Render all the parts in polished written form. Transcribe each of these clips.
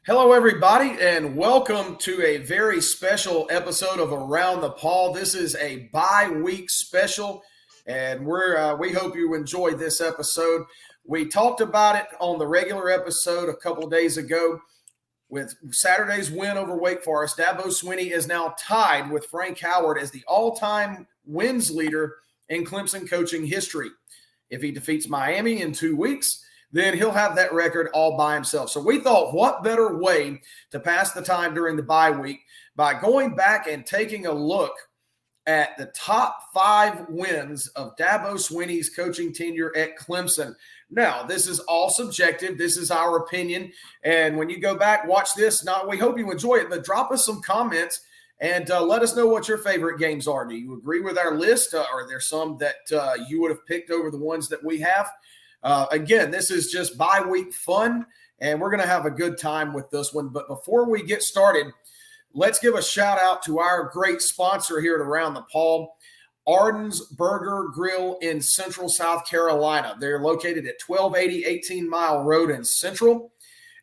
Hello, everybody, and welcome to a very special episode of Around the Paul. This is a bye-week special, and we hope you enjoy this episode. We talked about it on the regular episode a couple of days ago with Saturday's win over Wake Forest. Dabo Swinney is now tied with Frank Howard as the all-time wins leader in Clemson coaching history. If he defeats Miami in 2 weeks, then he'll have that record all by himself. So we thought, what better way to pass the time during the bye week by going back and taking a look at the top 5 wins of Dabo Swinney's coaching tenure at Clemson. Now, this is all subjective. This is our opinion. And when you go back, watch this. Now, we hope you enjoy it, but drop us some comments and let us know what your favorite games are. Do you agree with our list? Or are there some that you would have picked over the ones that we have? Again, this is just bye-week fun, and we're going to have a good time with this one. But before we get started, let's give a shout-out to our great sponsor here at Around the Paul, Arden's Burger Grill in Central South Carolina. They're located at 1280 18 Mile Road in Central,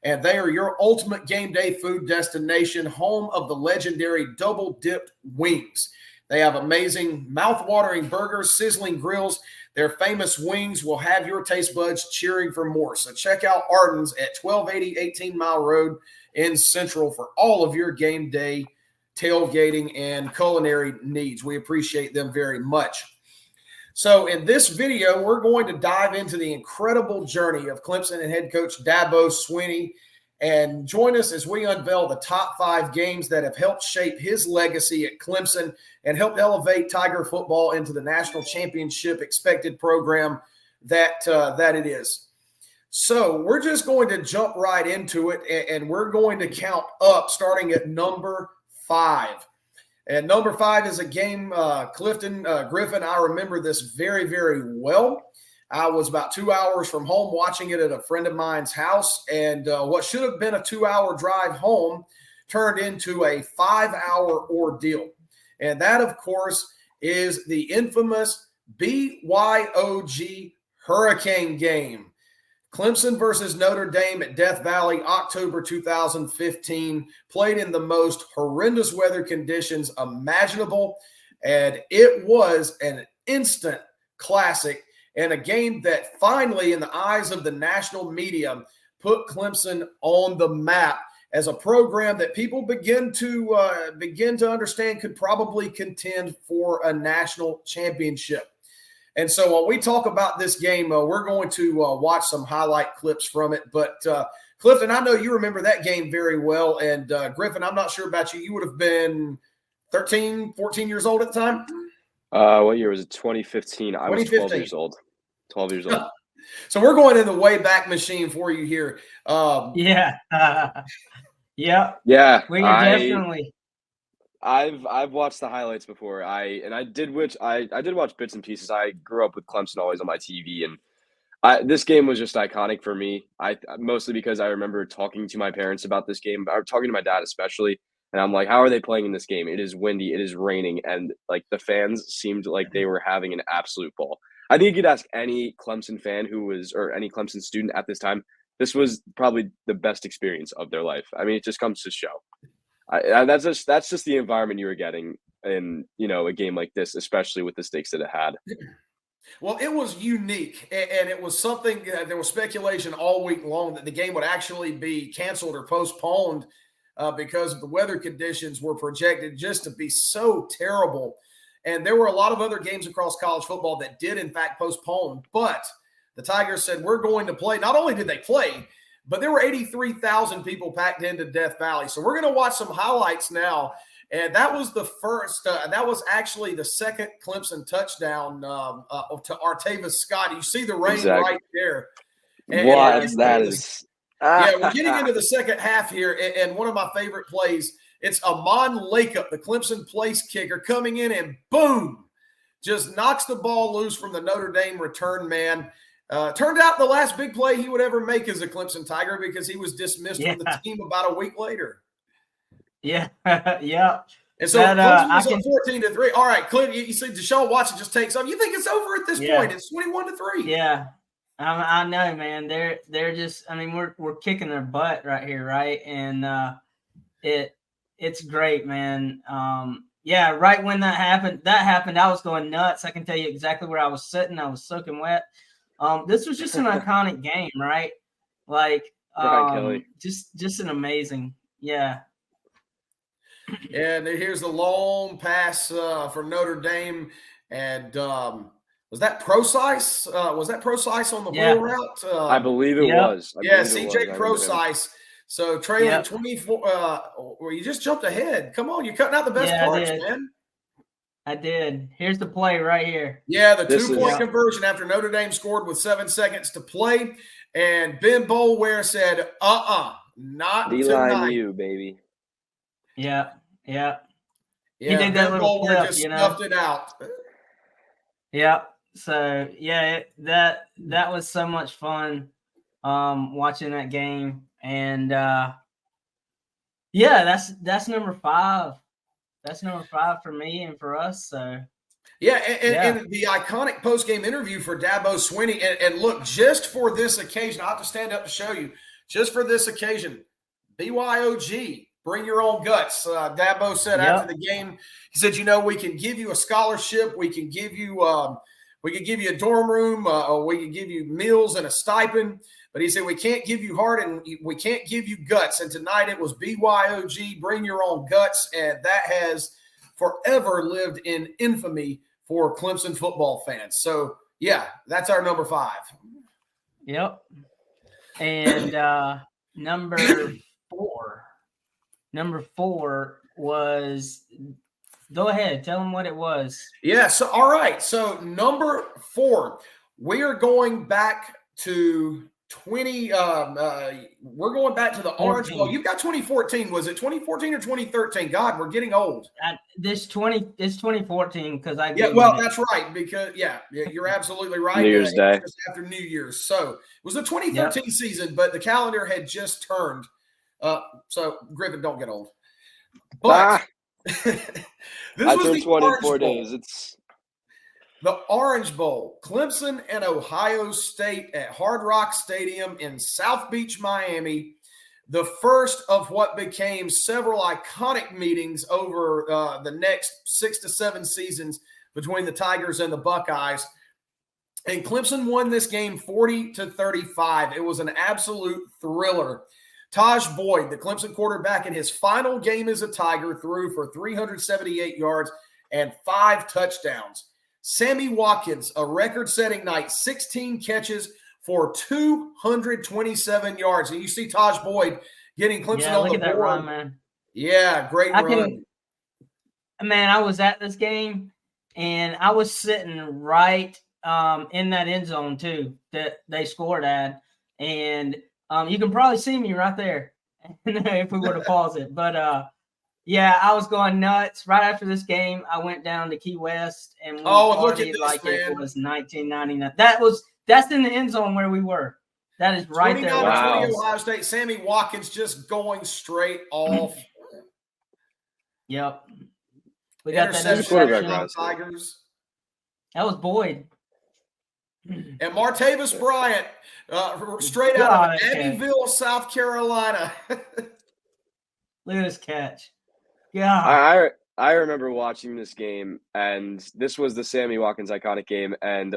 and they are your ultimate game day food destination, home of the legendary double-dipped wings. They have amazing mouth-watering burgers, sizzling grills. Their famous wings will have your taste buds cheering for more. So check out Arden's at 1280 18 Mile Road in Central for all of your game day tailgating and culinary needs. We appreciate them very much. So in this video, we're going to dive into the incredible journey of Clemson and head coach Dabo Swinney. And join us as we unveil the top 5 games that have helped shape his legacy at Clemson and helped elevate Tiger football into the national championship expected program that it is. So we're just going to jump right into it, and we're going to count up starting at number 5. And number 5 is a game, Clifton Griffin. I remember this very, very well. I was about 2 hours from home watching it at a friend of mine's house, and what should have been a 2-hour drive home turned into a 5-hour ordeal. And that, of course, is the infamous BYOG Hurricane game. Clemson versus Notre Dame at Death Valley, October 2015, played in the most horrendous weather conditions imaginable, and it was an instant classic. And a game that finally, in the eyes of the national media, put Clemson on the map as a program that people begin to understand could probably contend for a national championship. And so when we talk about this game, we're going to watch some highlight clips from it. But Clifton, I know you remember that game very well. And Griffin, I'm not sure about you. You would have been 13, 14 years old at the time? What year was it? 2015. I was 12 years old. 12 years old. So we're going in the way back machine for you here. Yeah. Yeah. We definitely. I've watched the highlights before. I did watch bits and pieces. I grew up with Clemson always on my TV, and this game was just iconic for me. Mostly because I remember talking to my parents about this game. I was talking to my dad especially. And I'm like, how are they playing in this game? It is windy. It is raining. And like the fans seemed like they were having an absolute ball. I think you could ask any Clemson fan or any Clemson student at this time, this was probably the best experience of their life. I mean, it just comes to show. That's just the environment you were getting in, a game like this, especially with the stakes that it had. Well, it was unique, and it was something there was speculation all week long that the game would actually be canceled or postponed because of the weather conditions were projected just to be so terrible. And there were a lot of other games across college football that did, in fact, postpone. But the Tigers said, we're going to play. Not only did they play, but there were 83,000 people packed into Death Valley. So we're going to watch some highlights now. And that was the first that was actually the second Clemson touchdown to Artavis Scott. You see the rain right there. We're getting into the second half here. And one of my favorite plays, it's Amon Lakeup, the Clemson place kicker, coming in and boom, just knocks the ball loose from the Notre Dame return man. Turned out the last big play he would ever make as a Clemson Tiger because he was dismissed from the team about a week later. Yeah, yeah. And so Clemson was up 14-3. All right, Clint, you see Deshaun Watson just takes off. You think it's over at this point? It's 21-3. Yeah. I know, man. They're just. I mean, we're kicking their butt right here, right? And it's great, man. Yeah, right when that happened, I was going nuts. I can tell you exactly where I was sitting. I was soaking wet. This was just an iconic game, right? Like, Brian Kelly. just an amazing, yeah. And here's the long pass from Notre Dame, and was that Procise? Was that Procise on the wheel route? I believe it was. CJ Procise. So trailing 24. Well, you just jumped ahead. Come on, you're cutting out the best parts, man. I did. Here's the play right here. Yeah, the 2-point conversion after Notre Dame scored with 7 seconds to play, and Ben Boulware said, not tonight, you baby." Yeah. He did Ben that little Boulware flip, just snuffed it out. Yeah. So that was so much fun watching that game. And that's number 5. That's number 5 for me and for us. So and the iconic post-game interview for Dabo Swinney. And look, just for this occasion, I'll have to stand up to show you. Just for this occasion, BYOG, bring your own guts. Dabo said after the game, he said, we can give you a scholarship. We can give you a dorm room. We can give you meals and a stipend. But he said, we can't give you heart and we can't give you guts. And tonight it was BYOG, bring your own guts. And that has forever lived in infamy for Clemson football fans. So, that's our number 5. Yep. And number 4. Number 4 was – go ahead. Tell them what it was. Yeah. So, all right. So, number 4, we are going back to – we're going back to the 14. Orange Bowl. You've got 2014. Was it 2014 or 2013? God, we're getting old. It's 2014 because I that's right, because you're absolutely right. New Year's Day, just after New Year's. So it was the 2013 season, but the calendar had just turned. So Griffin, don't get old. But this was turned the 20 in 4 Bowl. days. It's the Orange Bowl, Clemson and Ohio State at Hard Rock Stadium in South Beach, Miami. The first of what became several iconic meetings over the next 6 to 7 seasons between the Tigers and the Buckeyes. And Clemson won this game 40-35. It was an absolute thriller. Taj Boyd, the Clemson quarterback, in his final game as a Tiger, threw for 378 yards and 5 touchdowns. Sammy Watkins, a record-setting night, 16 catches for 227 yards. And you see Taj Boyd getting Clemson on the board. That run, man. Yeah, great run. Man, I was at this game, and I was sitting right in that end zone, too, that they scored at. And you can probably see me right there if we were to pause it. But, I was going nuts. Right after this game, I went down to Key West and we partied like it was 1999. That's in the end zone where we were. That is right there. 29-20 Ohio State. Sammy Watkins just going straight off. Yep. We got that Tigers. That was Boyd. And Martavis Bryant, straight out of Abbeville, South Carolina. Look at this catch. Yeah, I remember watching this game, and this was the Sammy Watkins iconic game. And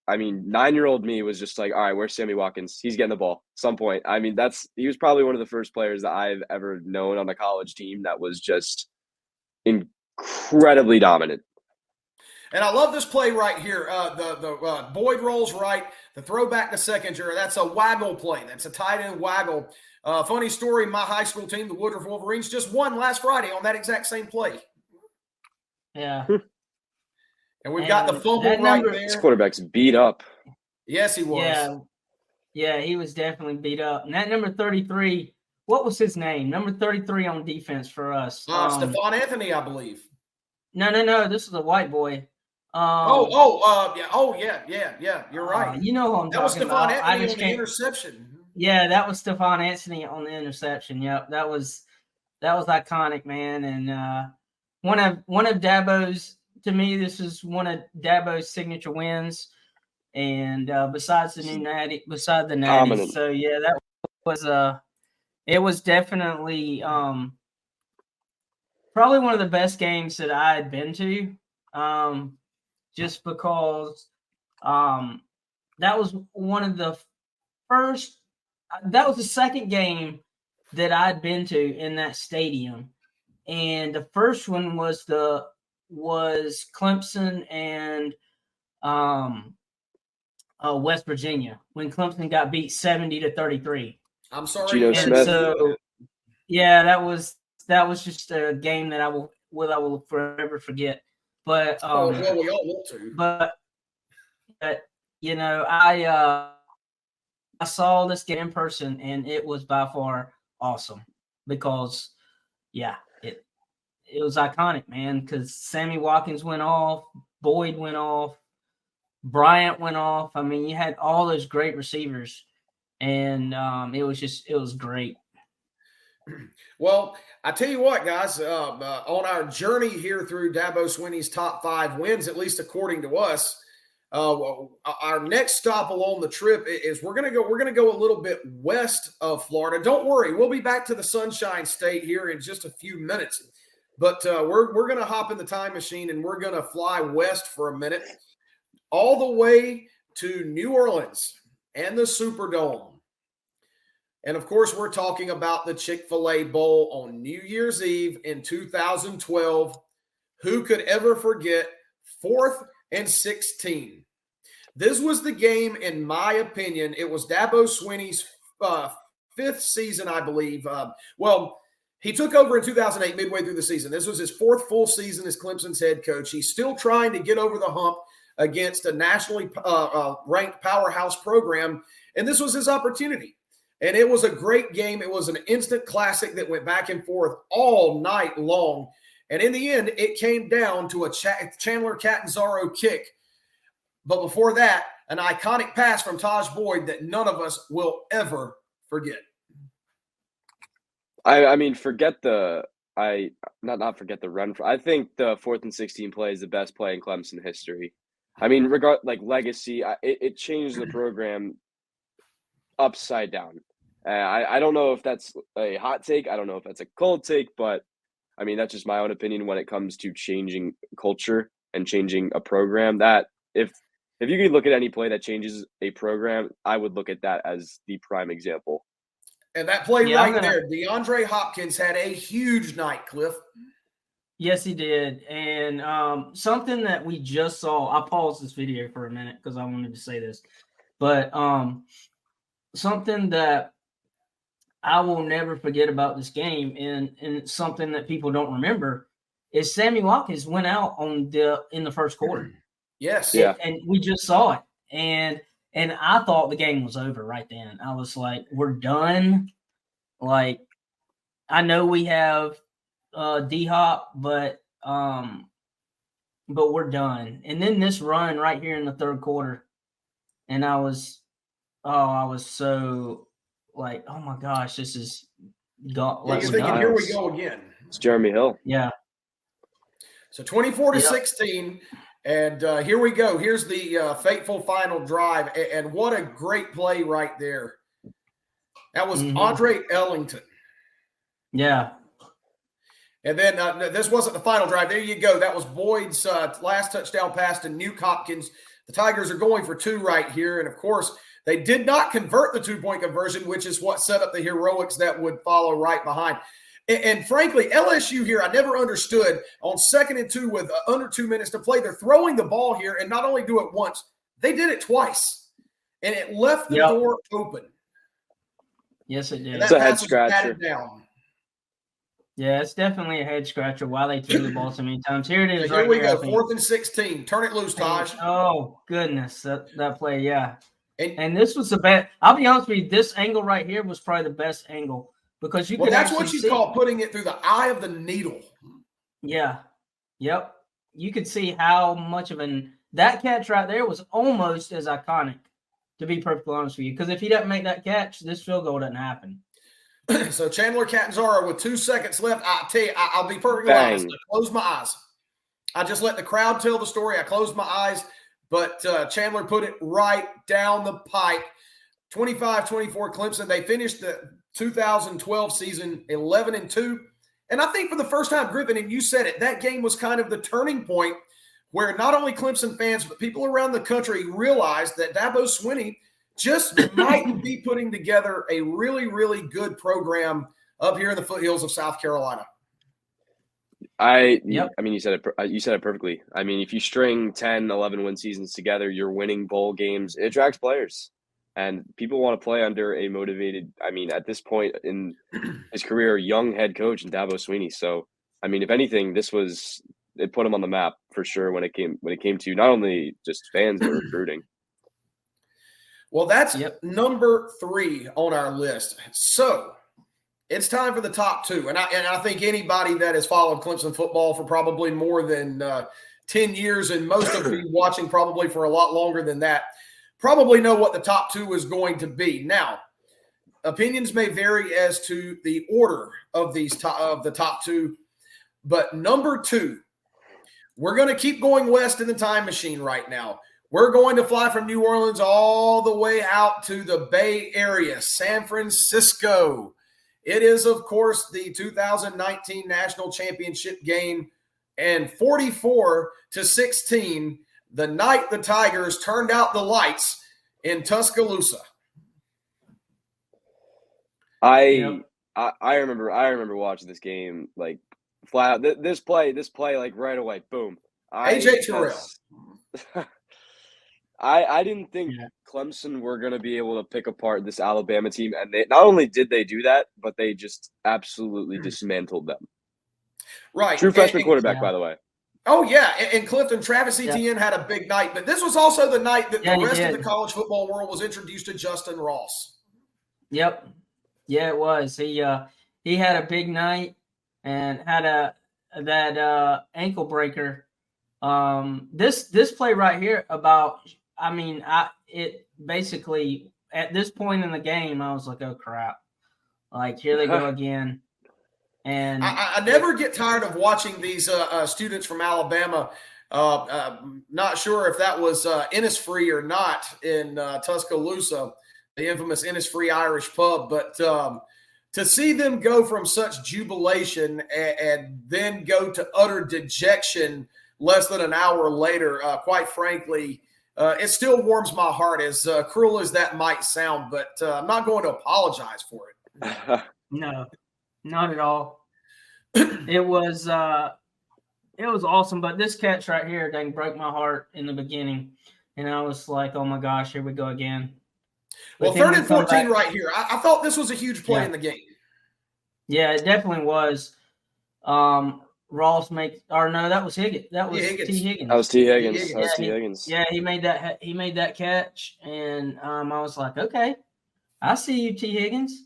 9-year-old me was just like, all right, where's Sammy Watkins? He's getting the ball at some point. I mean, he was probably one of the first players that I've ever known on a college team that was just incredibly dominant. And I love this play right here. The Boyd rolls right, the throw back to Seconder. That's a waggle play. That's a tight end waggle. Funny story, my high school team, the Woodruff Wolverines, just won last Friday on that exact same play. Yeah. And we've got the fumble right there. This quarterback's beat up. Yes, he was. Yeah, he was definitely beat up. And that number 33, what was his name? Number 33 on defense for us. Stephon Anthony, I believe. No. This is a white boy. Yeah. You're right. You know who I'm talking about. That was Stephon Anthony on the interception. Yeah, that was Stephon Anthony on the interception. Yep, that was iconic, man. And one of Dabo's, to me, this is one of Dabo's signature wins. And besides the new natty, beside the natties, Dominant. so yeah, that was it was definitely probably one of the best games that I had been to, just because that was one of the first. That was the second game that I'd been to in that stadium, and the first one was Clemson and West Virginia, when Clemson got beat 70-33. I'm sorry. Geno And Smith. so, yeah, that was just a game that I will forever forget. But well, we all want to. But you know, I saw this game in person, and it was by far awesome because, yeah, it was iconic, man. Because Sammy Watkins went off, Boyd went off, Bryant went off. I mean, you had all those great receivers, and it was great. Well, I tell you what, guys, on our journey here through Dabo Swinney's top 5 wins, at least according to us, our next stop along the trip is we're gonna go a little bit west of Florida. Don't worry, we'll be back to the Sunshine State here in just a few minutes. But we're gonna hop in the time machine and we're gonna fly west for a minute, all the way to New Orleans and the Superdome. And, of course, we're talking about the Chick-fil-A Bowl on New Year's Eve in 2012. Who could ever forget 4th and 16? This was the game, in my opinion. It was Dabo Swinney's 5th season, I believe. He took over in 2008, midway through the season. This was his 4th full season as Clemson's head coach. He's still trying to get over the hump against a nationally ranked powerhouse program, and this was his opportunity. And it was a great game. It was an instant classic that went back and forth all night long. And in the end, it came down to a Chandler Catanzaro kick. But before that, an iconic pass from Taj Boyd that none of us will ever forget. I mean, forget the not forget the run. I think the 4th and 16 play is the best play in Clemson history. I mean, legacy, it changed the program upside down. I don't know if that's a hot take. I don't know if that's a cold take, but I mean, that's just my own opinion when it comes to changing culture and changing a program. That if you could look at any play that changes a program, I would look at that as the prime example. And that play there, DeAndre Hopkins had a huge night, Cliff. Yes, he did. And something that we just saw, I paused this video for a minute because I wanted to say this, but something that I will never forget about this game, and something that people don't remember, is Sammy Watkins went out in the first quarter. Yes. Yeah. And we just saw it. And I thought the game was over right then. I was like, we're done. Like, I know we have D-Hop, but we're done. And then this run right here in the third quarter, and I was so like, oh my gosh, this is here we go again. It's Jeremy Hill. Yeah. So 24-16, and here we go. Here's the fateful final drive, and what a great play right there. That was Andre Ellington. Yeah. And then this wasn't the final drive. There you go. That was Boyd's last touchdown pass to Nuke Hopkins. The Tigers are going for 2 right here, and of course, they did not convert the 2-point conversion, which is what set up the heroics that would follow right behind. And frankly, LSU here, I never understood on 2nd and 2 with under 2 minutes to play. They're throwing the ball here, and not only do it once, they did it twice. And it left the door open. Yes, it did. And that pass was patted down. Yeah, it's definitely a head scratcher why they threw the ball so many times. Here it is. Here we go, 4th and 16. Turn it loose, Taj. Oh, goodness, that play, yeah. And this was the best. I'll be honest with you, this angle right here was probably the best angle because you could that's what you call putting it through the eye of the needle. Yeah. Yep. You could see how much of that catch right there was almost as iconic, to be perfectly honest with you. Because if he doesn't make that catch, this field goal doesn't happen. So Chandler Catanzaro with 2 seconds left. I'll tell you, I'll be perfectly honest. I closed my eyes. I just let the crowd tell the story. I closed my eyes. but Chandler put it right down the pike. 25-24 Clemson. They finished the 2012 season 11-2. And I think for the first time, Griffin, and you said it, that game was kind of the turning point where not only Clemson fans, but people around the country realized that Dabo Swinney just might be putting together a really, really good program up here in the foothills of South Carolina. I mean, you said it perfectly. I mean, if you string 10, 11 win seasons together, you're winning bowl games. It attracts players. And people want to play under a motivated, I mean, at this point in his career, young head coach in Dabo Swinney. So, I mean, if anything, it put him on the map for sure when it came to not only just fans but recruiting. Well, that's number 3 on our list. So it's time for the top 2. And I think anybody that has followed Clemson football for probably more than 10 years, and most of you watching probably for a lot longer than that, probably know what the top 2 is going to be. Now, opinions may vary as to the order of the top 2, but number 2, we're going to keep going west in the time machine right now. We're going to fly from New Orleans all the way out to the Bay Area, San Francisco. It is, of course, the 2019 National Championship game, and 44-16, the night the Tigers turned out the lights in Tuscaloosa. I remember watching this game like flat out. This play like right away, boom. AJ Terrell. I didn't think Clemson were going to be able to pick apart this Alabama team, and they not only did they do that, but they just absolutely dismantled them. Right, true freshman quarterback, by the way. Oh, yeah, and Clifton, Travis Etienne had a big night, but this was also the night that the rest of the college football world was introduced to Justin Ross. Yep. Yeah, it was. He had a big night and had that ankle breaker. This play right here it basically at this point in the game, I was like, oh crap. Like, here they go again. And I never get tired of watching these students from Alabama. Not sure if that was Innisfree or not in Tuscaloosa, the infamous Innisfree Irish pub. But to see them go from such jubilation and then go to utter dejection less than an hour later, quite frankly, it still warms my heart, as cruel as that might sound. But I'm not going to apologize for it. No, not at all. It was awesome, but this catch right here, dang, broke my heart in the beginning, and I was like, "Oh my gosh, here we go again." Well, 3rd and 14 right here. I thought this was a huge play in the game. Yeah, it definitely was. Ross that was Higgins. That was Higgins. T. Higgins. That was T. Higgins. Yeah, he made that catch, and I was like, okay, I see you, T. Higgins.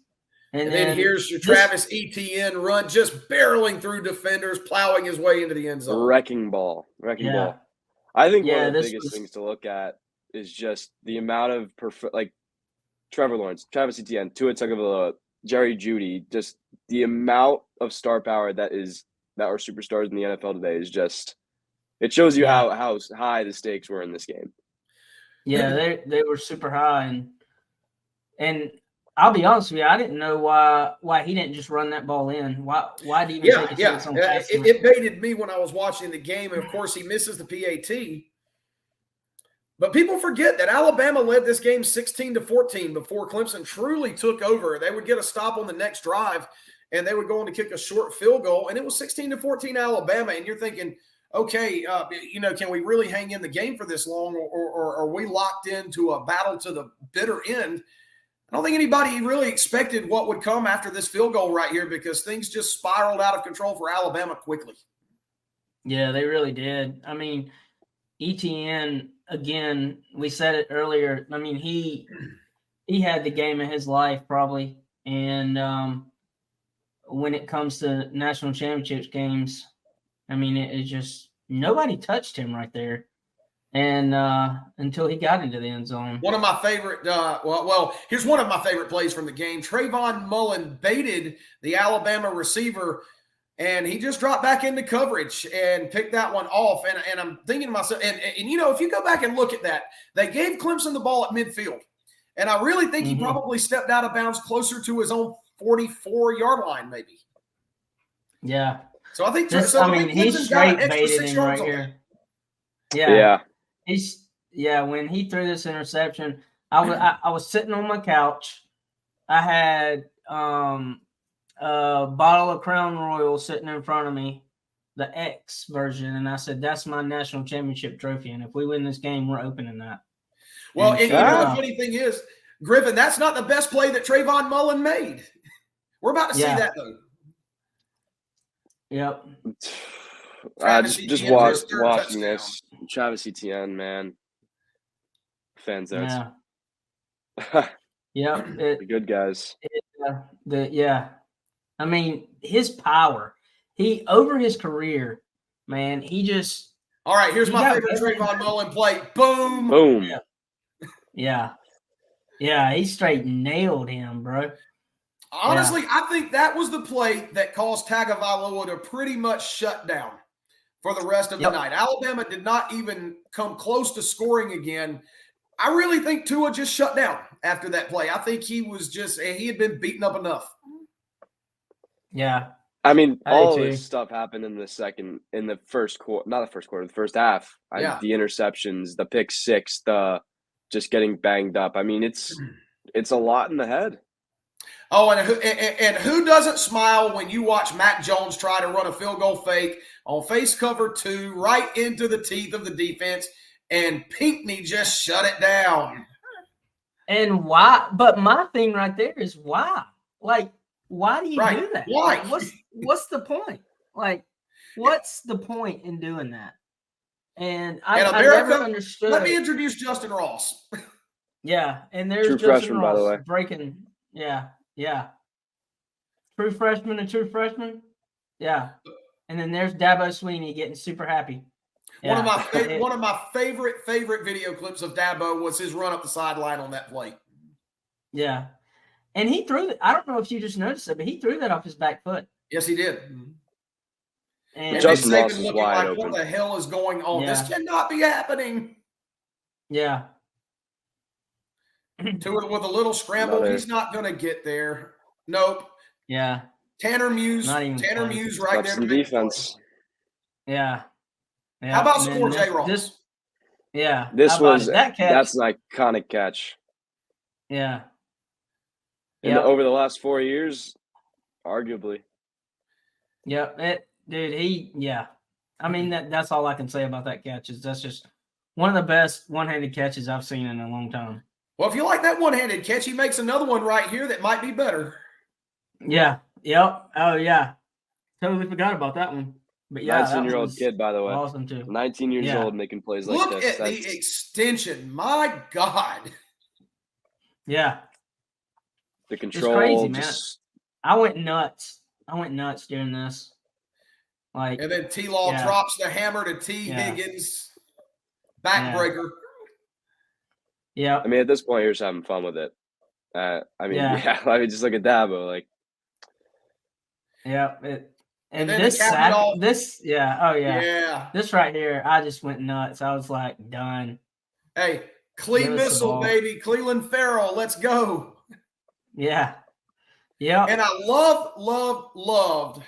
And then here's your Travis Etienne run, just barreling through defenders, plowing his way into the end zone. Wrecking ball. I think one of the biggest things to look at is just the amount of Trevor Lawrence, Travis Etienne, Tua Tagovailoa, Jerry Jeudy, just the amount of star power that are superstars in the NFL today is just – it shows you how high the stakes were in this game. Yeah, they were super high. And I'll be honest with you, I didn't know why he didn't just run that ball in. Why did he even take a chance on Jackson? It baited me when I was watching the game, and of course he misses the PAT. But people forget that Alabama led this game 16-14 before Clemson truly took over. They would get a stop on the next drive, and they would go on to kick a short field goal, and it was 16-14 Alabama. And you're thinking, okay, can we really hang in the game for this long, or are we locked into a battle to the bitter end? I don't think anybody really expected what would come after this field goal right here, because things just spiraled out of control for Alabama quickly. Yeah, they really did. I mean, Etienne, again, we said it earlier. I mean, he had the game of his life probably. And when it comes to national championships games, I mean, it just nobody touched him right there. And until he got into the end zone. One of my favorite here's one of my favorite plays from the game. Trayvon Mullen baited the Alabama receiver And he just dropped back into coverage and picked that one off. And I'm thinking to myself, and if you go back and look at that, they gave Clemson the ball at midfield. And I really think he probably stepped out of bounds closer to his own 44-yard line, maybe. Yeah. So I think he's straight baited him right here. Yeah. When he threw this interception, I was sitting on my couch. I had a bottle of Crown Royal sitting in front of me, the X version, and I said, that's my national championship trophy, and if we win this game, we're opening that. Well, and the funny thing is, Griffin, that's not the best play that Trayvon Mullen made. We're about to see that, though. Yep. Just watching this. Travis Etienne, man. Fans out. Yeah. The good guys. I mean, his power. He over his career, man. He just. All right, here's my favorite Trayvon Mullen play. Boom. Boom. Yeah. He straight nailed him, bro. Honestly, I think that was the play that caused Tagovailoa to pretty much shut down for the rest of the night. Alabama did not even come close to scoring again. I really think Tua just shut down after that play. I think he had been beaten up enough. Yeah. I mean, all this stuff happened in the first quarter, not the first quarter, the first half. The interceptions, the pick six, the just getting banged up. I mean, it's a lot in the head. Oh, and who doesn't smile when you watch Mac Jones try to run a field goal fake on face cover 2 right into the teeth of the defense, and Pinckney just shut it down. And why? But my thing right there is why? Like, why do you do that? Why? Like, what's the point? Like, what's the point in doing that? And I never understood. Let me introduce Justin Ross. Yeah, and there's true Justin freshman, Ross by the way. Breaking. Yeah. True freshman. Yeah. And then there's Dabo Sweeney getting super happy. Yeah. One of my favorite video clips of Dabo was his run up the sideline on that play. Yeah. And he threw it. I don't know if you just noticed it, but he threw that off his back foot. Yes, he did. And Justin Ross is wide open. What the hell is going on? Yeah. This cannot be happening. Yeah. To it with a little scramble. He's not going to get there. Nope. Yeah. Tanner Muse right there. Some defense. Yeah. How about score, J. Ross? That's an iconic catch. Yeah. And over the last 4 years, arguably. Yeah. I mean, that's all I can say about that catch is that's just one of the best one-handed catches I've seen in a long time. Well, if you like that one-handed catch, he makes another one right here that might be better. Yeah. Yep. Oh, yeah. Totally forgot about that one. But yeah, 19-year-old kid, by the way. Awesome too. 19 years old making plays like this. Look at the extension. My God. Yeah. The control. It's crazy, man. I went nuts during this. And then T-Law drops the hammer to T. Higgins. Backbreaker. Yeah. I mean, at this point, you're just having fun with it. I mean, just look at Dabo. Like, yeah. And this this right here, I just went nuts. I was like, done. Hey, clean missile, baby. Cleveland Farrell, let's go. Yeah. Yeah. And I loved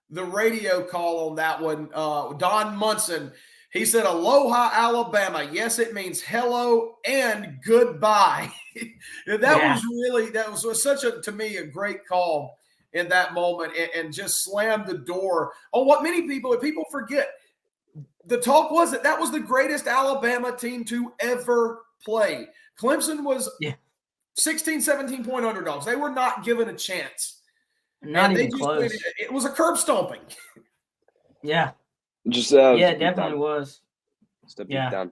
the radio call on that one. Don Munson, he said, "Aloha, Alabama." Yes, it means hello and goodbye. That was such to me, a great call in that moment, and just slammed the door on what many people forget. The talk was that was the greatest Alabama team to ever play. Clemson was 16, 17-point underdogs. They were not given a chance. Not even close. It was a curb stomping. Yeah. Just it definitely was. Just a beat down.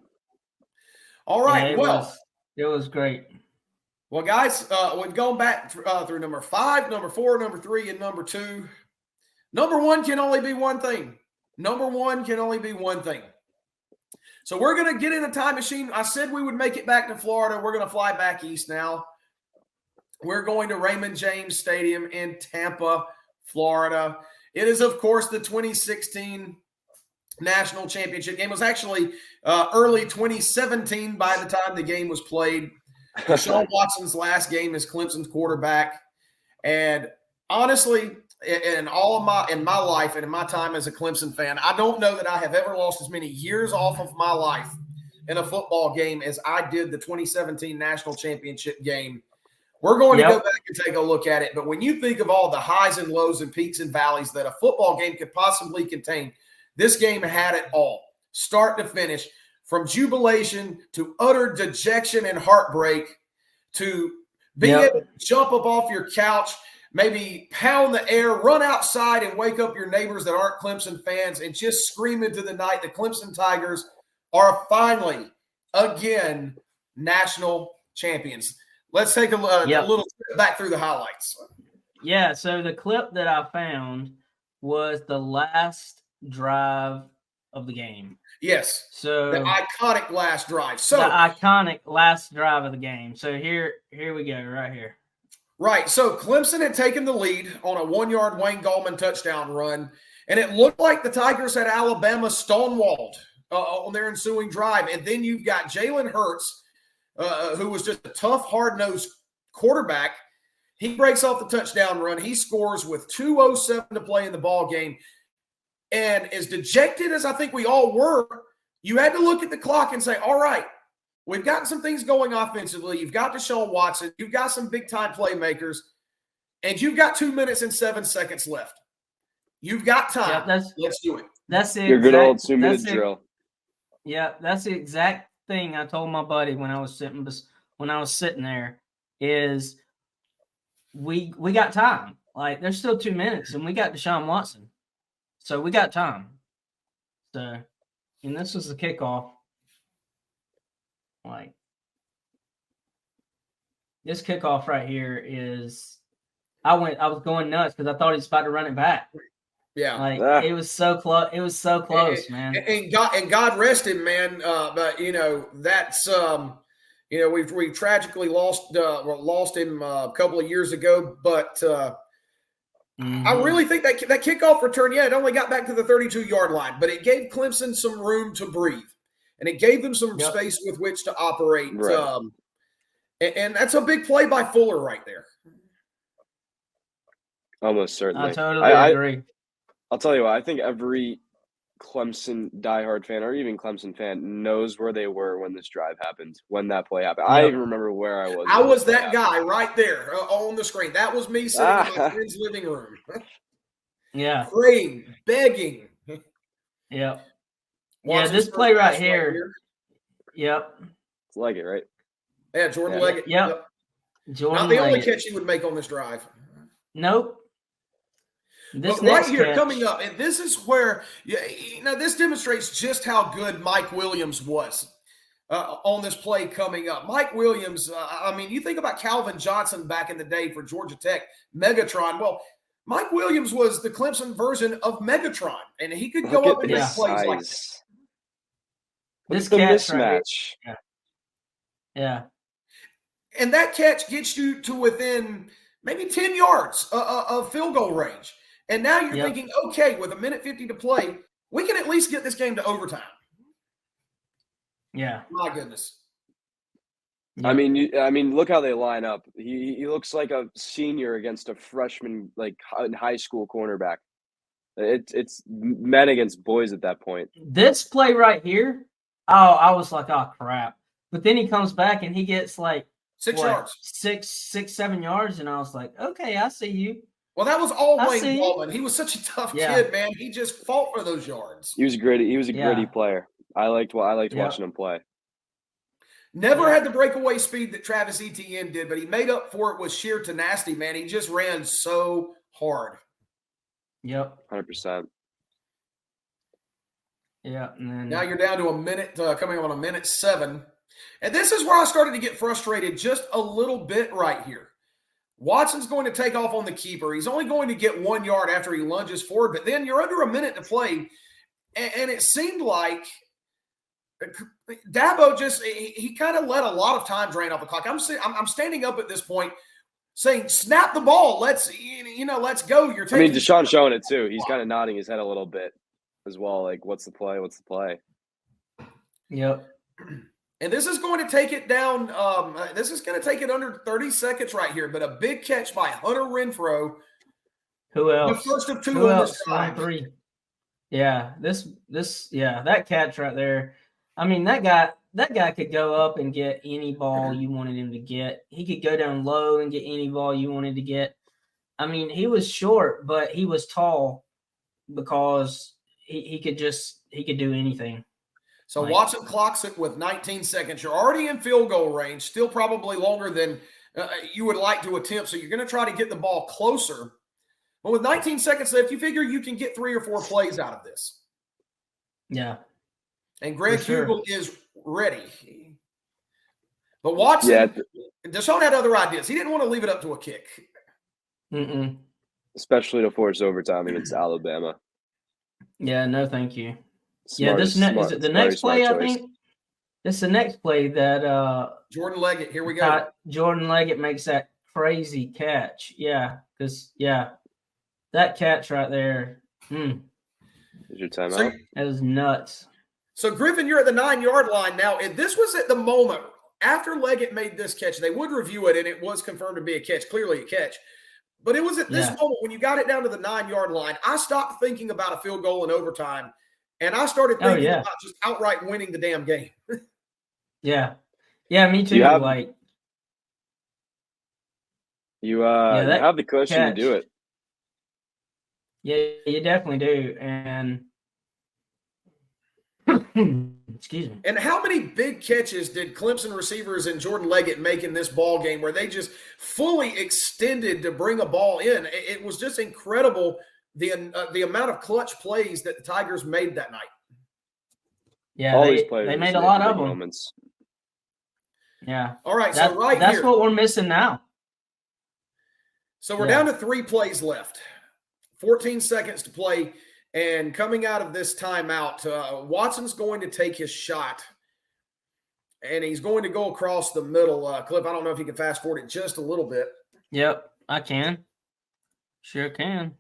All right. It was great. Well, guys, we've gone back through number 5, number 4, number 3, and number 2. Number 1 can only be one thing. So we're going to get in a time machine. I said we would make it back to Florida. We're going to fly back east now. We're going to Raymond James Stadium in Tampa, Florida. It is, of course, the 2016 national championship game. It was actually early 2017 by the time the game was played. Deshaun Watson's last game as Clemson's quarterback. And honestly, in my life and in my time as a Clemson fan, I don't know that I have ever lost as many years off of my life in a football game as I did the 2017 national championship game. We're going to go back and take a look at it. But when you think of all the highs and lows and peaks and valleys that a football game could possibly contain, this game had it all, start to finish, from jubilation to utter dejection and heartbreak to being able to jump up off your couch, maybe pound the air, run outside and wake up your neighbors that aren't Clemson fans and just scream into the night. The Clemson Tigers are finally, again, national champions. Let's take a little trip back through the highlights. Yeah, so the clip that I found was the last drive of the game. Yes. So the iconic last drive. So the iconic last drive of the game. So here we go, right here. Right. So Clemson had taken the lead on a 1-yard Wayne Gallman touchdown run, and it looked like the Tigers had Alabama stonewalled on their ensuing drive. And then you've got Jalen Hurts, who was just a tough, hard-nosed quarterback. He breaks off the touchdown run. He scores with 2:07 to play in the ball game. And as dejected as I think we all were, you had to look at the clock and say, all right, we've got some things going offensively. You've got Deshaun Watson. You've got some big-time playmakers. And you've got 2 minutes and 7 seconds left. You've got time. Yeah, let's do it. That's the Your good old 2-minute drill. Yeah, that's the exact thing I told my buddy when I was sitting there is we got time. Like, there's still 2 minutes, and we got Deshaun Watson. So we got time. So, and this was the kickoff. Like, this kickoff right here is, I was going nuts because I thought he was about to run it back. Yeah, like it was so close. It was so close, man. And God rest him, man. But that's we tragically lost him a couple of years ago. But I really think that kickoff return, it only got back to the 32-yard line, but it gave Clemson some room to breathe, and it gave them some space with which to operate. Right. And that's a big play by Fuller right there. Almost certainly. I totally agree. I'll tell you what, I think every Clemson diehard fan or even Clemson fan knows where they were when this drive happened, when that play happened. I even remember where I was. I was that guy right there on the screen. That was me sitting in my friend's living room. Praying, begging. Yep. This play right here. Yep. It's Leggett, right? Yeah, Jordan Leggett. Yep. Jordan Not the only Leggett. catch he would make on this drive. Nope. But right here, coming up, and this is where, this demonstrates just how good Mike Williams was on this play coming up. Mike Williams, you think about Calvin Johnson back in the day for Georgia Tech, Megatron. Well, Mike Williams was the Clemson version of Megatron, and he could go up and make plays like this. This mismatch. Right, yeah. And that catch gets you to within maybe 10 yards of field goal range. And now you're thinking, okay, with 1:50 to play, we can at least get this game to overtime. Yeah. My goodness. I mean, look how they line up. He looks like a senior against a freshman, like high school cornerback. It's men against boys at that point. This play right here, I was like, oh crap! But then he comes back and he gets like 6 yards, 7 yards, and I was like, okay, I see you. Well, that was all Wayne Gallman. He was such a tough kid, man. He just fought for those yards. He was gritty. He was a gritty player. I liked watching him play. Never had the breakaway speed that Travis Etienne did, but he made up for it with sheer tenacity, man. He just ran so hard. Yep. 100%. Yeah. And then, now you're down to a minute, coming on 1:07. And this is where I started to get frustrated just a little bit right here. Watson's going to take off on the keeper. He's only going to get 1 yard after he lunges forward, but then you're under a minute to play. And it seemed like Dabo he kind of let a lot of time drain off the clock. I'm standing up at this point. saying, snap the ball. Let's go. You're taking. I mean, Deshaun's showing it too. He's kind of nodding his head a little bit as well. Like, what's the play? What's the play? Yep. And this is going to take it down. This is going to take it under 30 seconds right here. But a big catch by Hunter Renfrow. Who else? The first of two Who on else? this drive. 3. Yeah, that catch right there. I mean, that guy could go up and get any ball you wanted him to get. He could go down low and get any ball you wanted to get. I mean, he was short, but he was tall because he could do anything. So Watson clocks it with 19 seconds. You're already in field goal range, still probably longer than you would like to attempt. So you're going to try to get the ball closer. But with 19 seconds left, you figure you can get 3 or 4 plays out of this. Yeah. And Greg Hugel is ready. But Watson, Deshaun had other ideas. He didn't want to leave it up to a kick. Especially to force overtime against Alabama. Yeah, no, thank you. Smart, is it the next play, I think? It's the next play that Jordan Leggett, here we go. Jordan Leggett makes that crazy catch. Yeah, because that catch right there. Is your timeout? That was nuts. So Griffin, you're at the 9-yard line now. And this was at the moment after Leggett made this catch. They would review it, and it was confirmed to be a catch, clearly a catch. But it was at this moment when you got it down to the 9-yard line, I stopped thinking about a field goal in overtime, and I started thinking about just outright winning the damn game. Yeah, me too. You have the cushion to do it. Yeah, you definitely do. And excuse me. And how many big catches did Clemson receivers and Jordan Leggett make in this ball game where they just fully extended to bring a ball in? It was just incredible the amount of clutch plays that the Tigers made that night. Yeah, they made a lot of them. Moments. Yeah. All right, that's what we're missing now. So we're down to 3 plays left. 14 seconds to play. And coming out of this timeout, Watson's going to take his shot. And he's going to go across the middle. Cliff, I don't know if you can fast forward it just a little bit. Yep, I can. Sure can.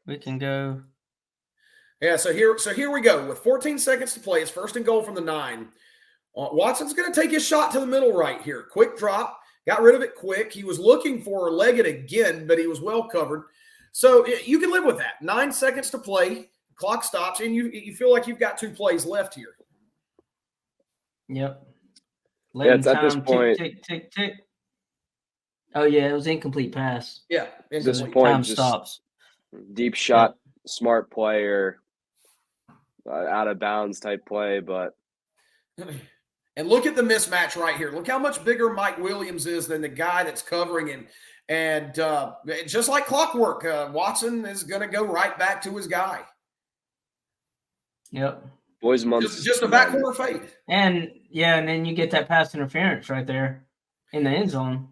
We can go. Yeah, so here we go. With 14 seconds to play, it's 1st and goal from the 9. Watson's going to take his shot to the middle right here. Quick drop. Got rid of it quick. He was looking for Leggett again, but he was well covered. So you can live with that. 9 seconds to play. Clock stops, and you feel like you've got 2 plays left here. Yep. It's at this point. Tick. Oh, yeah, it was incomplete pass. Yeah. At this point, time stops. Deep shot, smart player, out of bounds type play, but. And look at the mismatch right here. Look how much bigger Mike Williams is than the guy that's covering him. And just like clockwork, Watson is going to go right back to his guy. Yep. Boys months. Just a backcorner fade. And then you get that pass interference right there in the end zone.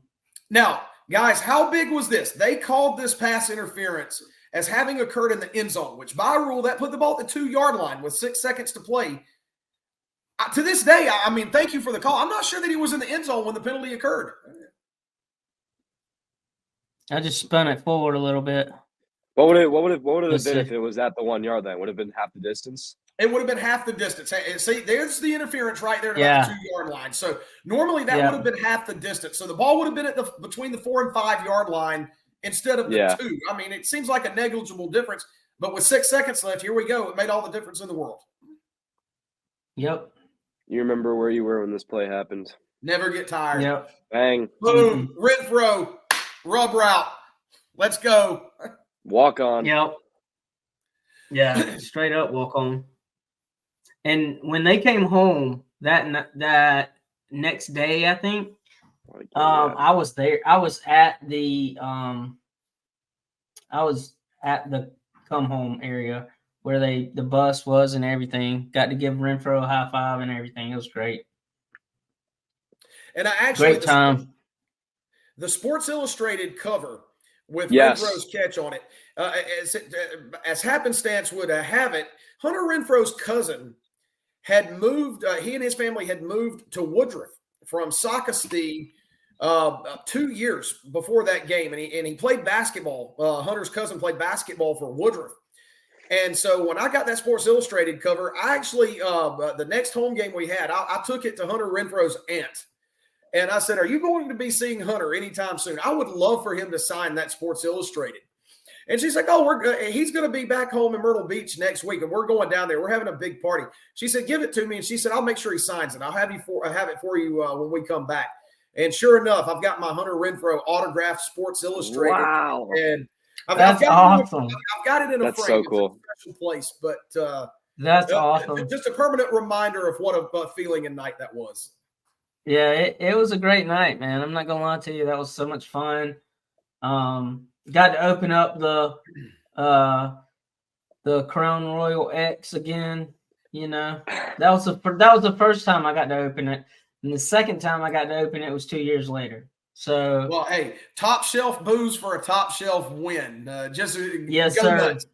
Now, guys, how big was this? They called this pass interference as having occurred in the end zone, which by rule, that put the ball at the 2-yard line with 6 seconds to play. To this day, I mean, thank you for the call. I'm not sure that he was in the end zone when the penalty occurred. I just spun it forward a little bit. What would it have been if it was at the 1 yard line? Would it have been half the distance? It would have been half the distance. See, there's the interference right there at the 2-yard line. So normally that would have been half the distance. So the ball would have been between the 4 and 5 yard line instead of the 2. I mean, it seems like a negligible difference, but with 6 seconds left, here we go. It made all the difference in the world. Yep. You remember where you were when this play happened? Never get tired. Yep. Bang. Boom. Renfrow. Rub route. Let's go. Walk on. Yep. Yeah, straight up walk on. And when they came home that next day, I think, I was there. I was at the come home area where the bus was and everything. Got to give Renfrow a high five and everything. It was great. And I actually great time. The Sports Illustrated cover with Renfrow's catch on it, as happenstance would have it, Hunter Renfrow's cousin had moved. He and his family had moved to Woodruff from Socastee 2 years before that game, and he played basketball. Hunter's cousin played basketball for Woodruff. And so when I got that Sports Illustrated cover, I actually the next home game we had, I took it to Hunter Renfro's aunt. And I said, "Are you going to be seeing Hunter anytime soon? I would love for him to sign that Sports Illustrated." And she's like, "Oh, he's going to be back home in Myrtle Beach next week, and we're going down there. We're having a big party." She said, "Give it to me." And she said, "I'll make sure he signs it. I'll have it for you when we come back." And sure enough, I've got my Hunter Renfro autographed Sports Illustrated. Wow. And That's awesome. I've got it in a That's frame. so cool. It's a special place, but that's awesome. Just a permanent reminder of what a feeling and night that was. Yeah, it was a great night, man. I'm not gonna lie to you. That was so much fun. Got to open up the Crown Royal X again. You know, that was the first time I got to open it, and the second time I got to open it was 2 years later. So, well, hey, top shelf booze for a top shelf win. Yes, sir. Nuts.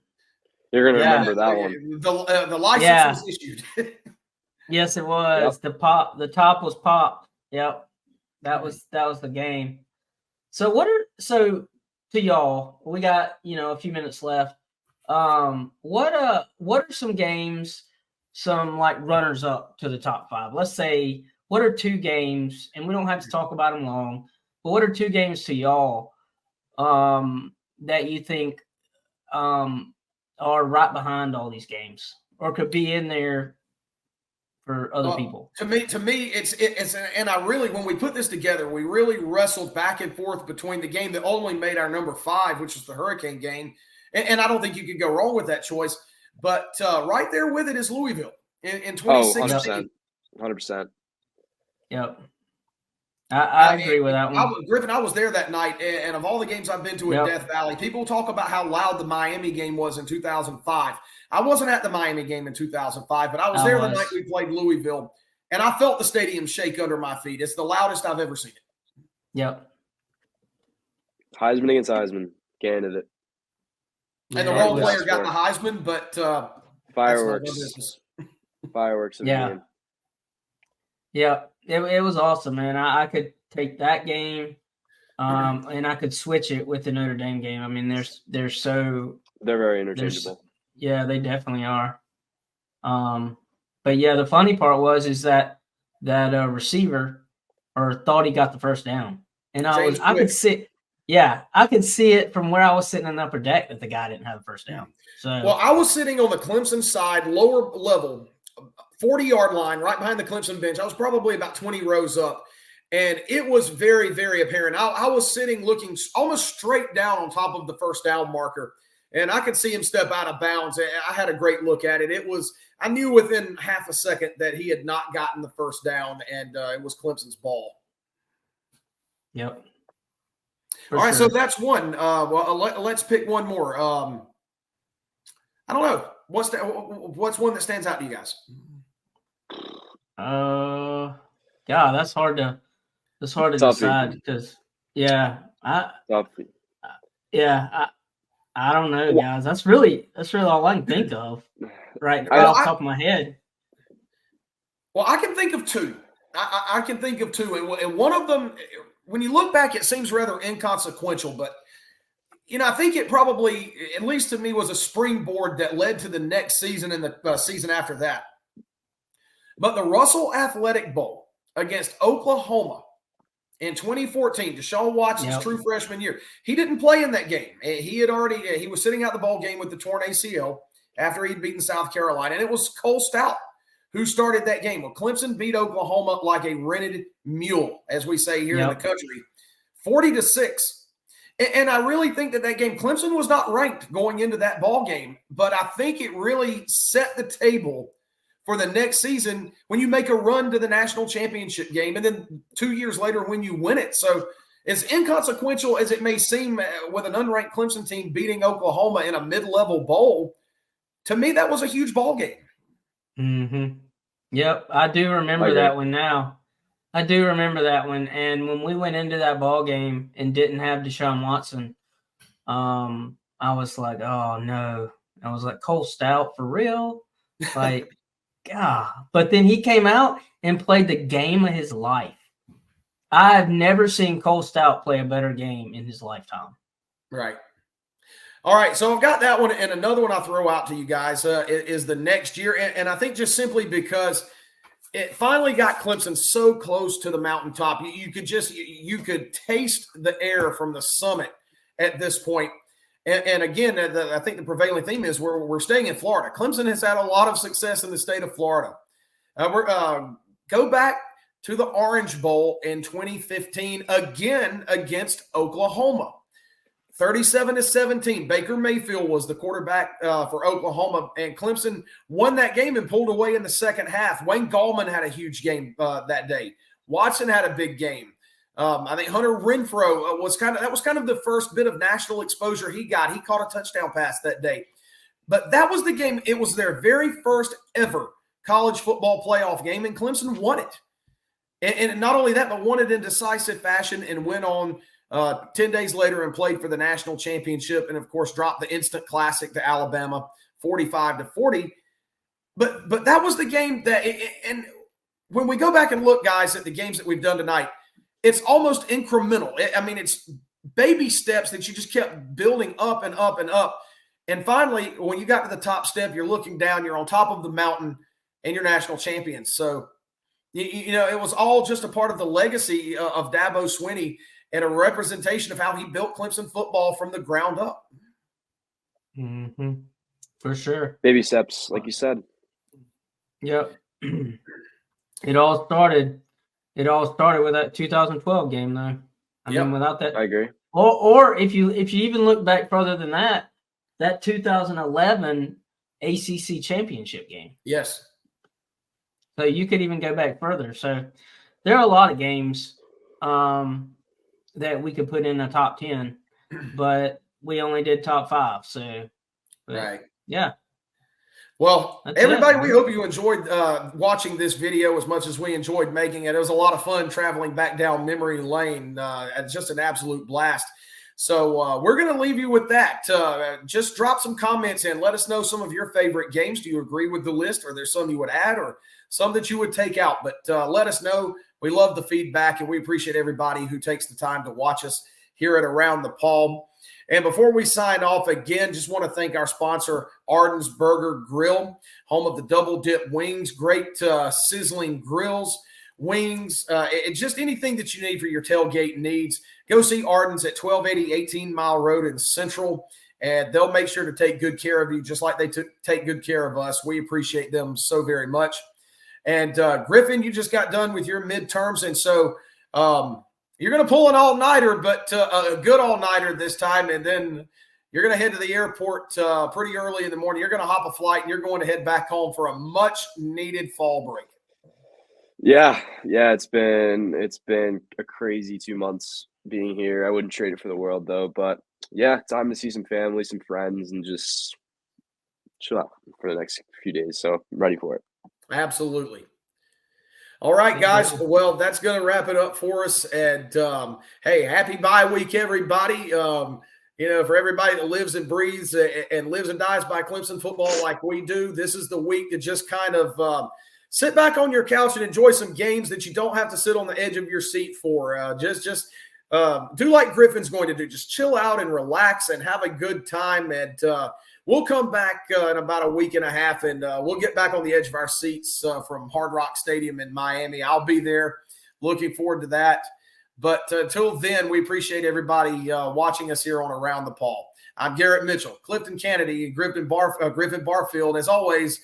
You're gonna remember that one. The license was issued. Yes, it was. Yep. The top was popped. Yep. That was the game. So to y'all, we got, a few minutes left. What are some games, some like runners up to the top 5? Let's say, what are 2 games, and we don't have to talk about them long, but what are 2 games to y'all that you think are right behind all these games or could be in there for other people? To me, it's and I really, when we put this together, we really wrestled back and forth between the game that only made our number 5, which was the Hurricane game, and I don't think you could go wrong with that choice. But right there with it is Louisville in 2016. 100%. Yep. I agree with that one. Griffin, I was there that night, and of all the games I've been to in Death Valley, people talk about how loud the Miami game was in 2005. I wasn't at the Miami game in 2005, but I was there the night we played Louisville, and I felt the stadium shake under my feet. It's the loudest I've ever seen it. Yep. Heisman against Heisman candidate. And the role player got the Heisman, but fireworks. Fireworks in the game. Yeah, it was awesome, man. I could take that game, and I could switch it with the Notre Dame game. I mean, they're very interchangeable. Yeah, they definitely are. But yeah, the funny part is that receiver thought he got the first down, and I could see. Yeah, I could see it from where I was sitting in the upper deck that the guy didn't have the first down. So, well, I was sitting on the Clemson side, lower level, 40-yard line, right behind the Clemson bench. I was probably about 20 rows up, and it was very, very apparent. I was sitting looking almost straight down on top of the first down marker, and I could see him step out of bounds. I had a great look at it. I knew within half a second that he had not gotten the first down, and it was Clemson's ball. Yep. All right, so that's one. Let's pick one more. I don't know. What's one that stands out to you guys? God, that's hard to decide because I don't know, guys. That's really all I can think of right off the top of my head. Well, I can think of 2. I can think of 2, and one of them, when you look back, it seems rather inconsequential, but I think it probably, at least to me, was a springboard that led to the next season and the season after that. But the Russell Athletic Bowl against Oklahoma in 2014, Deshaun Watson's true freshman year, he didn't play in that game. He was sitting out the ball game with the torn ACL after he'd beaten South Carolina, and it was Cole Stout who started that game. Well, Clemson beat Oklahoma like a rented mule, as we say here in the country, 40-6. And I really think that game, Clemson was not ranked going into that ball game, but I think it really set the table for the next season when you make a run to the national championship game, and then 2 years later when you win it. So as inconsequential as it may seem with an unranked Clemson team beating Oklahoma in a mid-level bowl, to me that was a huge ball game. Mm-hmm. Yep, I do remember that one now. I do remember that one. And when we went into that ball game and didn't have Deshaun Watson, I was like, oh no. I was like, Cole Stout for real? Like, God. But then he came out and played the game of his life. I've never seen Cole Stout play a better game in his lifetime. Right. All right, so I've got that one, and another one I'll throw out to you guys is the next year, and I think just simply because it finally got Clemson so close to the mountaintop, you could taste the air from the summit at this point. And again, I think the prevailing theme is we're staying in Florida. Clemson has had a lot of success in the state of Florida. Go back to the Orange Bowl in 2015, again against Oklahoma. 37-17. Baker Mayfield was the quarterback for Oklahoma, and Clemson won that game and pulled away in the second half. Wayne Gallman had a huge game that day. Watson had a big game. I think Hunter Renfrow was kind of the first bit of national exposure he got. He caught a touchdown pass that day. But that was the game. It was their very first ever college football playoff game, and Clemson won it. And not only that, but won it in decisive fashion and went on 10 days later and played for the national championship, and of course dropped the instant classic to Alabama 45-40. But that was the game and when we go back and look, guys, at the games that we've done tonight, it's almost incremental. It's baby steps that you just kept building up and up and up. And finally, when you got to the top step, you're looking down, you're on top of the mountain, and you're national champions. So, it was all just a part of the legacy of Dabo Swinney and a representation of how he built Clemson football from the ground up. Mm-hmm. For sure. Baby steps, like you said. Yep. It all started with that 2012 game, though. I mean, without that, I agree. Or if you even look back further than that 2011 ACC championship game. Yes. So you could even go back further. So there are a lot of games that we could put in the top 10, but we only did top 5. So, right. Yeah. Well, everybody, we hope you enjoyed watching this video as much as we enjoyed making it. It was a lot of fun traveling back down memory lane. Just an absolute blast. So we're going to leave you with that. Just drop some comments in. Let us know some of your favorite games. Do you agree with the list, or there's some you would add, or some that you would take out? But let us know. We love the feedback, and we appreciate everybody who takes the time to watch us here at Around the Palm. And before we sign off, again, just want to thank our sponsor, Arden's Burger Grill, home of the double dip wings, great sizzling grills, wings, just anything that you need for your tailgate needs. Go see Arden's at 1280 18 Mile Road in Central, and they'll make sure to take good care of you just like they take good care of us. We appreciate them so very much. And Griffin, you just got done with your midterms, and so you're going to pull an all-nighter, but a good all-nighter this time, and then you're going to head to the airport pretty early in the morning. You're going to hop a flight, and you're going to head back home for a much-needed fall break. Yeah, it's been a crazy 2 months being here. I wouldn't trade it for the world, though. But yeah, time to see some family, some friends, and just chill out for the next few days. So I'm ready for it. Absolutely. All right, guys. Well, that's going to wrap it up for us. And hey, happy bye week, everybody. For everybody that lives and breathes and lives and dies by Clemson football like we do, this is the week to just kind of sit back on your couch and enjoy some games that you don't have to sit on the edge of your seat for. Just do like Griffin's going to do. Just chill out and relax and have a good time. And we'll come back in about a week and a half, and we'll get back on the edge of our seats from Hard Rock Stadium in Miami. I'll be there. Looking forward to that. But until then, we appreciate everybody watching us here on Around the Paul. I'm Garrett Mitchell, Clifton Kennedy, and Griffin Barfield. As always,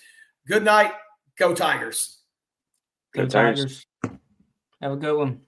good night. Go Tigers. Go Tigers. Have a good one.